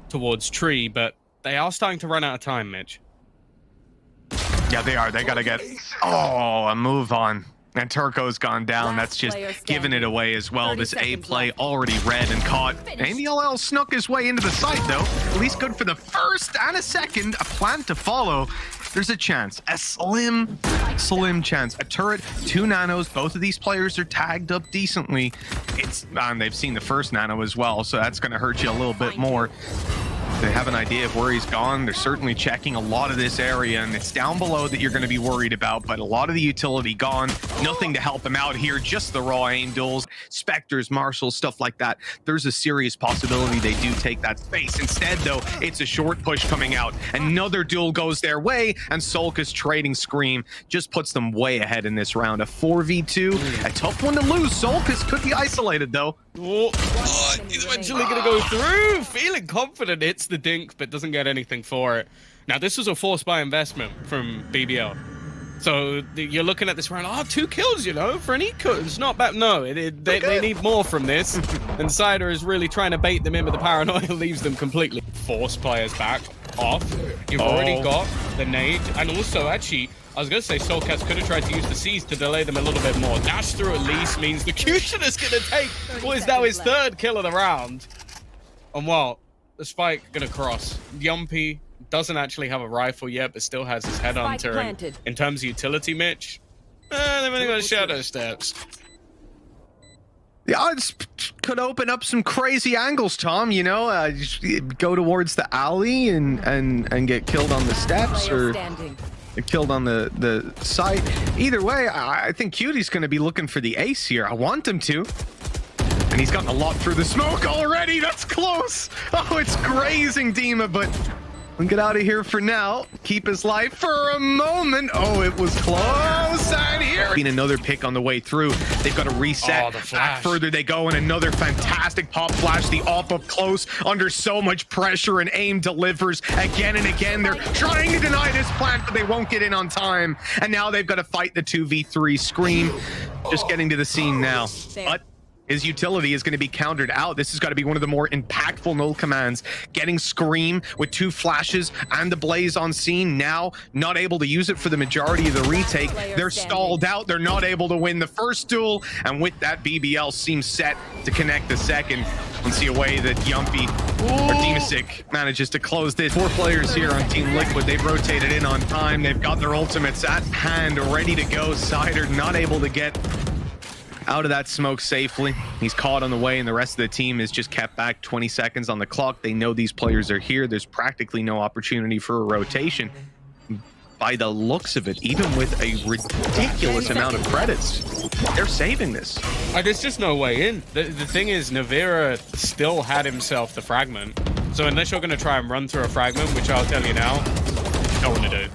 towards tree, but they are starting to run out of time, Mitch. Yeah, they are. They got to get, a move on. And Turko's gone down. That's just giving it away as well. This A play already read and caught. aimDLL snuck his way into the site, though. At least good for the first and a second. A plant to follow. There's a chance. A slim chance. A turret, 2 nanos. Both of these players are tagged up decently. And they've seen the first nano as well, so that's going to hurt you a little bit more. They have an idea of where he's gone. They're certainly checking a lot of this area, and it's down below that you're going to be worried about, but a lot of the utility gone. Nothing to help him out here, just the raw aim duels, Spectres, Marshals, stuff like that. There's a serious possibility they do take that space. Instead, though, it's a short push coming out. Another duel goes their way, and soulcas trading Scream just puts them way ahead in this round. A 4v2, a tough one to lose. soulcas could be isolated, though. Oh, he's eventually going to go through. Feeling confident, hits the dink, but doesn't get anything for it. Now, this was a forced buy investment from BBL. So you're looking at this round, 2 kills, you know, for an eco. It's not bad. No, they need more from this. And Cyder is really trying to bait them in, but the paranoia leaves them completely. Force players back off. You've already got the nade. And also, actually, I was going to say soulcas could have tried to use the C's to delay them a little bit more. Dash through at least means the QutionerX going to take what is now his 3rd kill of the round. And well, the spike going to cross. Jamppi doesn't actually have a rifle yet, but still has his headhunter. In terms of utility, Mitch, they've only got shadow steps. The odds could open up some crazy angles, Tom. You know, just go towards the alley and get killed on the steps, or killed on the site. Either way, I think Cutie's going to be looking for the ace here. I want him to. And he's gotten a lot through the smoke already. That's close. Oh, it's grazing Dima, but we'll get out of here for now. Keep his life for a moment. Oh, it was close. And here, been another pick on the way through. They've got to reset. Back further they go, and another fantastic pop flash. The up close under so much pressure, and aim delivers again and again. They're trying to deny this plant, but they won't get in on time. And now they've got to fight the 2v3. Scream just getting to the scene now. But his utility is going to be countered out. This has got to be one of the more impactful null commands. Getting Scream with 2 flashes and the Blaze on scene. Now, not able to use it for the majority of the retake. They're stalled out. They're not able to win the first duel. And with that, BBL seems set to connect the second. And see a way that Jamppi or dimasick manages to close this. 4 players here on Team Liquid. They've rotated in on time. They've got their ultimates at hand, ready to go. Cyder not able to get out of that smoke safely. He's caught on the way, and the rest of the team is just kept back. 20 seconds on the clock. They know these players are here. There's practically no opportunity for a rotation. By the looks of it, even with a ridiculous amount of credits, they're saving this. There's just no way in. The thing is, Nivera still had himself the fragment. So unless you're going to try and run through a fragment, which I'll tell you now, don't want to do.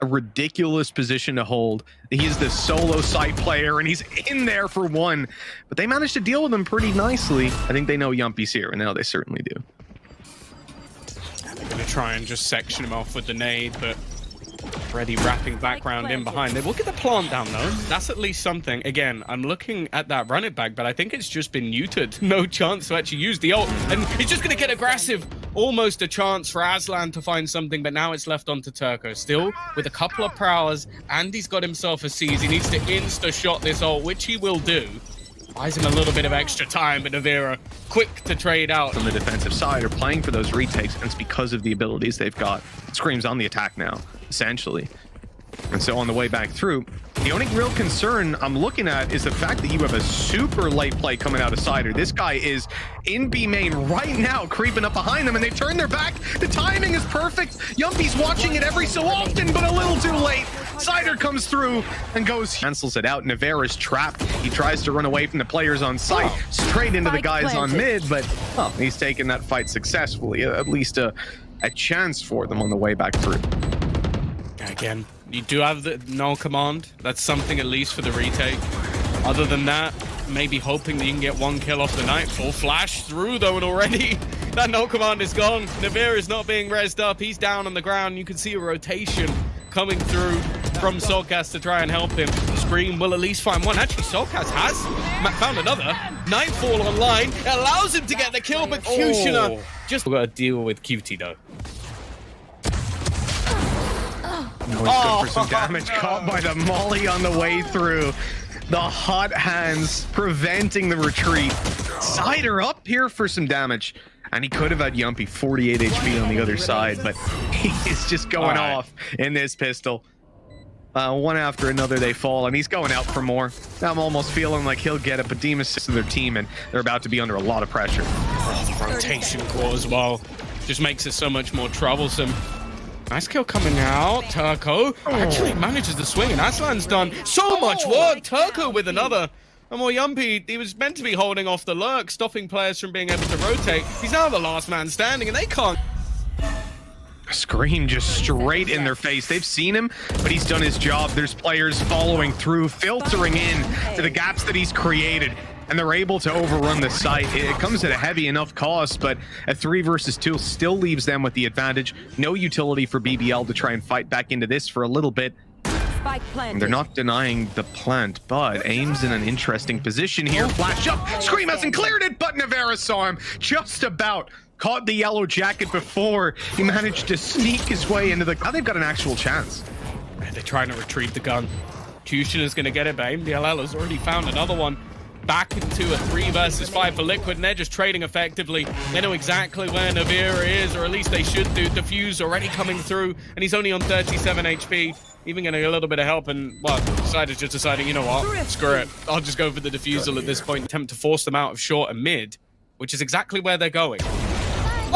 A ridiculous position to hold. He's the solo site player, and he's in there for 1. But they managed to deal with him pretty nicely. I think they know Jamppi's here, and now they certainly do. They're going to try and just section him off with the nade, but already wrapping background in behind. They will get the plant down, though. That's at least something. Again, I'm looking at that run it back, but I think it's just been muted. No chance to actually use the ult, and he's just going to get aggressive. Almost a chance for Aslan to find something, but now it's left onto Turko. Still with a couple of prowlers, and he's got himself a seize. He needs to insta-shot this ult, which he will do. Buys him a little bit of extra time, but Nivera quick to trade out. On the defensive side are playing for those retakes, and it's because of the abilities they've got. Scream's on the attack now, essentially. And so on the way back through, the only real concern I'm looking at is the fact that you have a super late play coming out of Cyder. This guy is in B main right now, creeping up behind them, and they've turned their back. The timing is perfect. Jamppi's watching it every so often, but a little too late. Cyder comes through and cancels it out. Nivera's trapped. He tries to run away from the players on site, straight into the guys on mid, but he's taken that fight successfully. At least a chance for them on the way back through. Again, you do have the null command. That's something at least for the retake. Other than that, maybe hoping that you can get 1 kill off the night. Full flash through, though, and already that null command is gone. Nivera is not being rezzed up. He's down on the ground. You can see a rotation coming through from soulcas to try and help him. Scream will at least find 1. Actually, soulcas has found another. Nightfall online. It allows him to get the kill, but QutionerX Just got to deal with QT though. He's good for some damage. Caught by the molly on the way through. The hot hands preventing the retreat. Cyder up here for some damage. And he could have had Jamppi 48 HP on the other side, but he is just going off in this pistol. One after another they fall, and he's going out for more. I'm almost feeling like he'll get it, but dimasick to their team, and they're about to be under a lot of pressure. Oh, the rotation core as well just makes it so much more troublesome. Nice kill coming out. Turko actually manages to swing, and Aslan's done so much work. Turko with another. And more Jamppi, he was meant to be holding off the lurk, stopping players from being able to rotate. He's now the last man standing, and they can't. Scream just straight in their face. They've seen him, but he's done his job. There's players following through, filtering in to the gaps that he's created, and they're able to overrun the site. It comes at a heavy enough cost, but a 3 versus 2 still leaves them with the advantage. No utility for BBL to try and fight back into this for a little bit. And they're not denying the plant, but aim's in an interesting position here. Flash up, Scream hasn't cleared it, but Nivera saw him just about. Caught the yellow jacket before he managed to sneak his way into the... Now they've got an actual chance. They're trying to retrieve the gun. QutionerX going to get it, but aimDLL has already found another one. Back into a 3 versus 5 for Liquid, and they're just trading effectively. They know exactly where Nivera is, or at least they should do. Diffuse already coming through, and he's only on 37 HP. Even getting a little bit of help, and, well, CyderX just deciding, you know what, screw it. I'll just go for the defusal at this point. Attempt to force them out of short and mid, which is exactly where they're going.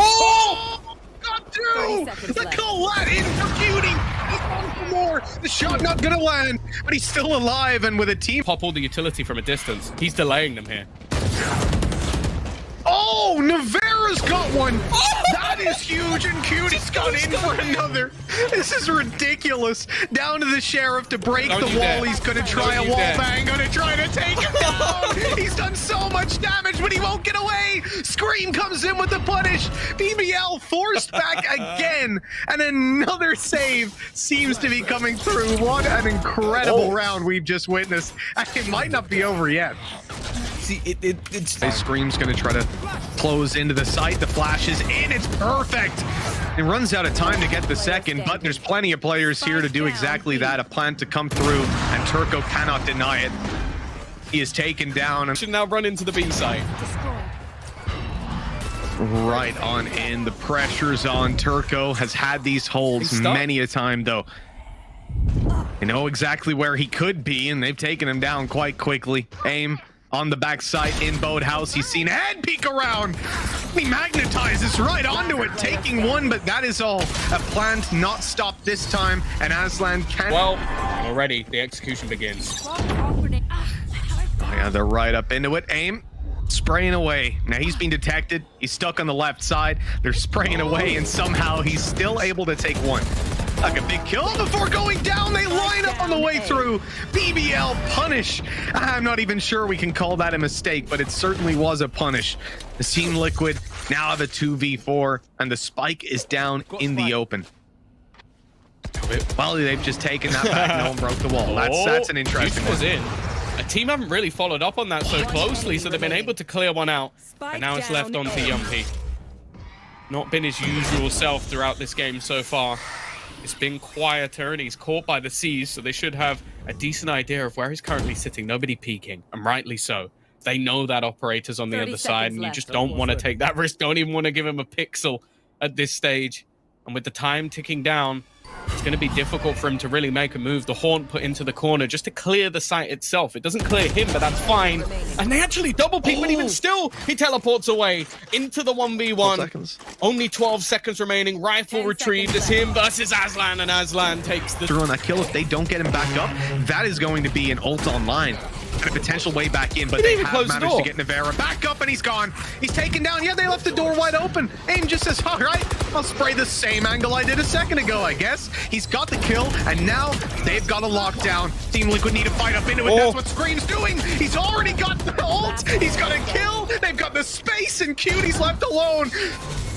Oh! Got through! The collat in for Cutie! He's on for more! The shot not gonna land, but he's still alive, and with a team... Pop all the utility from a distance. He's delaying them here. Oh, Nivera's got one! That is huge, and Cutie's got in for another. This is ridiculous. Down to the sheriff to break the wall. He's gonna try a wall bang, gonna try to take him down. He's done so much damage, but he won't get away. Scream comes in with the punish. BBL forced back again, and another save seems to be coming through. What an incredible round we've just witnessed. It might not be over yet. See, it's... Scream's gonna try to close into the site. The flash is in. It's perfect. It runs out of time to get the second, but there's plenty of players here to do exactly that. A plant to come through, and Turko cannot deny it. He is taken down. Should now run into the B site. Right on in. The pressure's on. Turko has had these holds many a time, though. They know exactly where he could be, and they've taken him down quite quickly. Aim on the backside in Boathouse. He's seen a head peek around. He magnetizes right onto it, taking one, but that is all. A plant not stopped this time, and Aslan can... Well, already the execution begins. Oh yeah, they're right up into it. Aim, spraying away. Now he's been detected. He's stuck on the left side. They're spraying away, and somehow he's still able to take one. Like a big kill before going down. They line up on the way through. BBL punish. I'm not even sure we can call that a mistake, but it certainly was a punish. The Team Liquid now have a 2v4, and the spike is down in the open. Well, they've just taken that back. No one broke the wall. That's an interesting one. In. A team haven't really followed up on that so closely, so they've been able to clear one out, and now it's left onto Jamppi. Not been his usual self throughout this game so far. It's been quieter, and he's caught by the C's, so they should have a decent idea of where he's currently sitting. Nobody peeking, and rightly so. They know that operator's on the other side, and you just don't want to take that risk. Don't even want to give him a pixel at this stage. And with the time ticking down, it's going to be difficult for him to really make a move. The haunt put into the corner just to clear the site itself. It doesn't clear him, but that's fine. And they actually double peek, but even still, he teleports away into the 1v1. Only 12 seconds remaining. Rifle retrieved. It's him versus Aslan, and Aslan takes the... On that kill, if they don't get him back up, that is going to be an ult online. And a potential way back in, but they have managed to get Nivera back up, and he's gone. He's taken down. Yeah, they left the door wide open. Aim just says, all right, I'll spray the same angle I did a second ago, I guess. He's got the kill, and now they've got a lockdown. Team Liquid need to fight up into it. That's what Scream's doing. He's already got the ult. He's got a kill. They've got the space, and Cutie's left alone.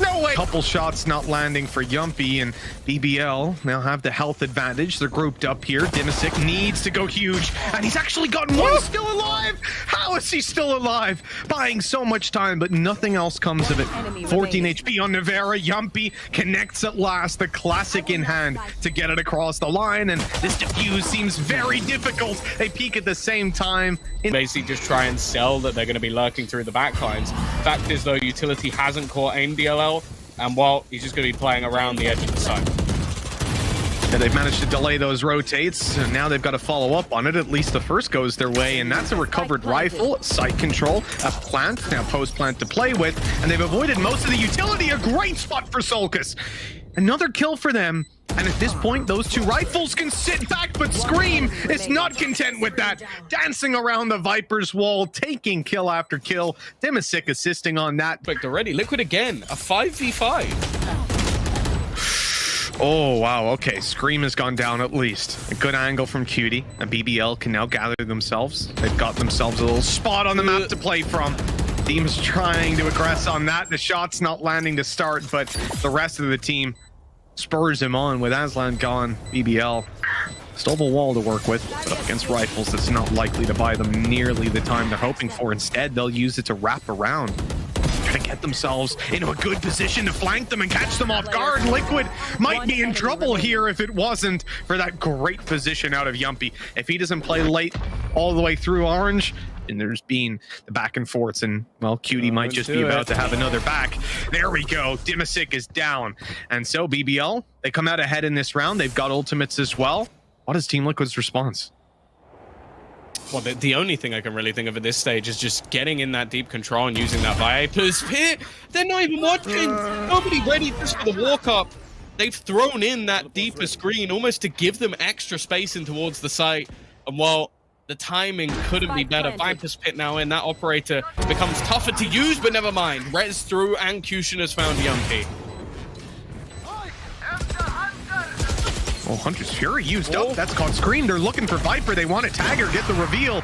No way! Couple shots not landing for Jamppi, and BBL now have the health advantage. They're grouped up here. dimasick needs to go huge, and he's actually gotten one still alive! How is he still alive? Buying so much time, but nothing else comes of it. 14 HP on Nivera. Jamppi connects at last, the classic in hand to get it across the line, and this defuse seems very difficult. They peak at the same time. Basically just try and sell that they're going to be lurking through the backlines. Fact is, though, utility hasn't caught aimDLL, and well, he's just going to be playing around the edge of the site. And they've managed to delay those rotates, and now they've got to follow up on it. At least the first goes their way, and that's a recovered rifle, site control, a plant, now post-plant to play with, and they've avoided most of the utility. A great spot for soulcas. Another kill for them, and at this point, those two rifles can sit back, but Scream is not content with that. Dancing around the Viper's wall, taking kill after kill. dimasick assisting on that. Clicked already. Liquid again, a 5v5. Oh, wow. Okay, Scream has gone down at least. A good angle from Cutie, and BBL can now gather themselves. They've got themselves a little spot on the map to play from. Team's trying to aggress on that. The shot's not landing to start, but the rest of the team spurs him on with Aslan gone. BBL still have a wall to work with, but up against rifles, that's not likely to buy them nearly the time they're hoping for. Instead, they'll use it to wrap around, try to get themselves into a good position to flank them and catch them off guard. Liquid might be in trouble here if it wasn't for that great position out of Jamppi. If he doesn't play late all the way through orange, and there's been the back and forths, and well, Cutie might just be about to have another back. There we go. dimasick is down, and so BBL, they come out ahead in this round. They've got ultimates as well. What is Team Liquid's response? Well, the only thing I can really think of at this stage is just getting in that deep control and using that Viper's pit. They're not even watching. Nobody ready just for the walk up. They've thrown in that deeper screen almost to give them extra space in towards the site, and while the timing couldn't be better. Viper's pit now in. That operator becomes tougher to use, but never mind. Res through, and QutionerX found Jamppi. Oh, Hunter's Fury used up. That's called Scream. They're looking for Viper. They want to tag her, get the reveal.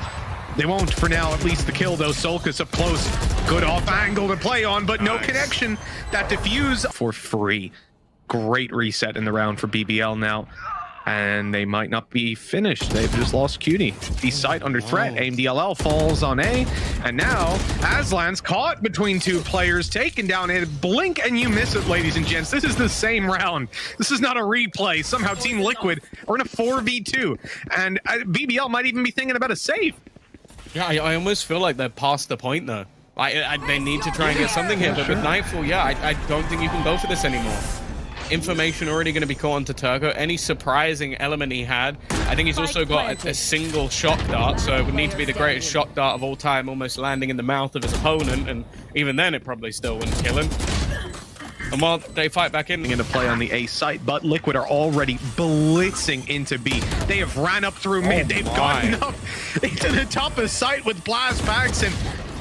They won't for now, at least the kill, though. soulcas up close. Good off angle to play on, but no connection. That defuse for free. Great reset in the round for BBL now. And they might not be finished. They've just lost Cutie. The site under threat. aimDLL falls on A. And now Aslan's caught between two players, taken down a blink and you miss it, ladies and gents. This is the same round. This is not a replay. Somehow Team Liquid are in a 4v2. And BBL might even be thinking about a save. Yeah, I almost feel like they're past the point, though. They need to try and get something here. But with Nightfall, yeah, I don't think you can go for this anymore. Information already going to be caught onto Turko. Any surprising element he had, I think he's also got a single shock dart, so it would need to be the greatest shock dart of all time, almost landing in the mouth of his opponent, and even then it probably still wouldn't kill him. And while they fight back in, into play on the A site, but Liquid are already blitzing into B. They have ran up through mid. They've gotten up into the top of site with blast packs, and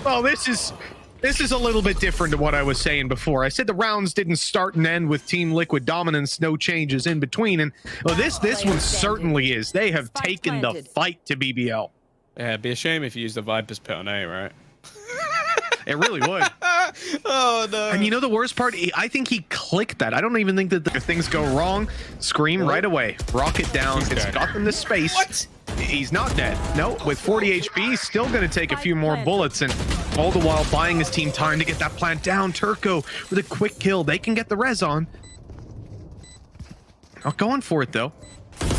well, this is a little bit different to what I was saying before. I said the rounds didn't start and end with Team Liquid dominance, no changes in between, and well, this one certainly is. They have taken the fight to BBL. Yeah, it'd be a shame if you used the Viper's pit on A, right? It really would. Oh, no. And you know the worst part? I think he clicked that. I don't even think that things go wrong. Scream right away. Rocket down. It's got them the space. What? He's not dead. No, with 40 HP, he's still going to take a few more bullets, and all the while buying his team time to get that plant down. Turko with a quick kill. They can get the res on. Not going for it, though.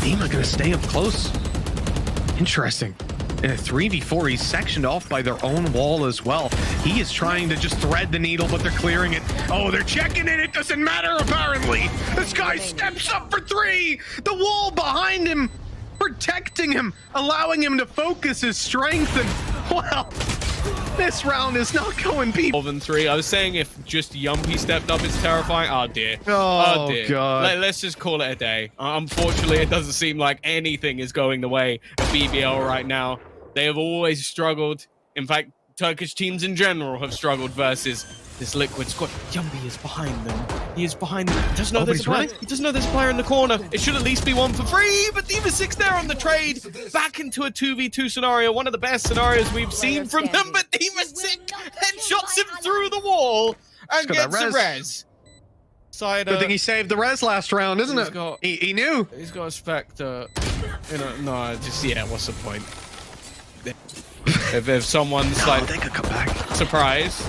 Team are going to stay up close. Interesting. In a 3v4, he's sectioned off by their own wall as well. He is trying to just thread the needle, but they're clearing it. Oh, they're checking it. It doesn't matter, apparently. This guy steps up for 3. The wall behind him, protecting him, allowing him to focus his strength. And, well, this round is not going deep. More than 3. I was saying if just Jamppi stepped up, it's terrifying. Oh, dear. Oh, dear. God. Let's just call it a day. Unfortunately, it doesn't seem like anything is going the way of BBL right now. They have always struggled. In fact, Turkish teams in general have struggled versus this Liquid squad. Jamppi is behind them. He is behind them. He doesn't know there's a player. He doesn't know there's a player in the corner. It should at least be 1 for free, but dimasick's there on the trade. Back into a 2v2 scenario. One of the best scenarios we've seen from them, but dimasick headshots him through the wall and gets a res. Cyder. Good thing he saved the res last round, isn't it? He knew. He's got a Spectre. No, just, yeah, what's the point? If someone's like... they could come back. Surprise.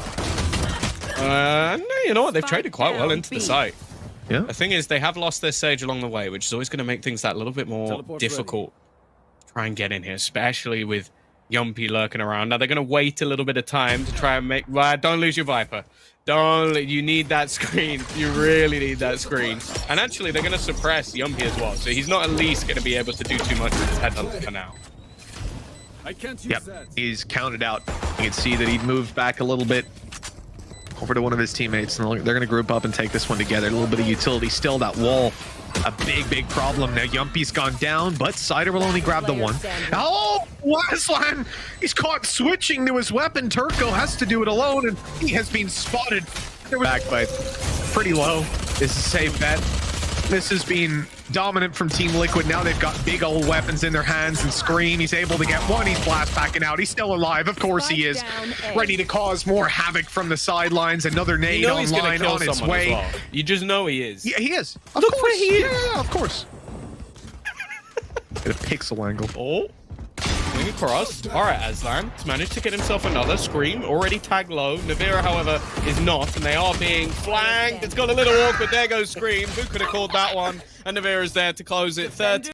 No, you know what? They've traded quite well into the site. Yeah. The thing is, they have lost their Sage along the way, which is always going to make things that little bit more difficult to try and get in here, especially with Jamppi lurking around. Now, they're going to wait a little bit of time to try and make... don't lose your Viper. You need that screen. You really need that screen. And actually, they're going to suppress Jamppi as well, so he's not at least going to be able to do too much with his headhunter for now. Yep, he's counted out. You can see that he moved back a little bit over to one of his teammates, and they're going to group up and take this one together. A little bit of utility still. That wall, a big problem. Now Jamppi's gone down, but Cyder will only grab the one. Oh, Waslan! He's caught switching to his weapon. Turko has to do it alone, and he has been spotted. Back by pretty low. This is a safe bet. This has been dominant from Team Liquid. Now they've got big old weapons in their hands, and Scream, he's able to get one. He's blast packing out. He's still alive. Of course he is. Ready to cause more havoc from the sidelines. Another nade online on its way. Well. You just know he is. Yeah, he is. Look where he is. Yeah, of course. Get a pixel angle. Oh. Moving across. Alright, Aslan has managed to get himself another. Scream already tagged low. Nivera, however, is not, and they are being flanked. It's got a little awkward. There goes Scream. Who could have called that one? And Nivera's there to close it. 30.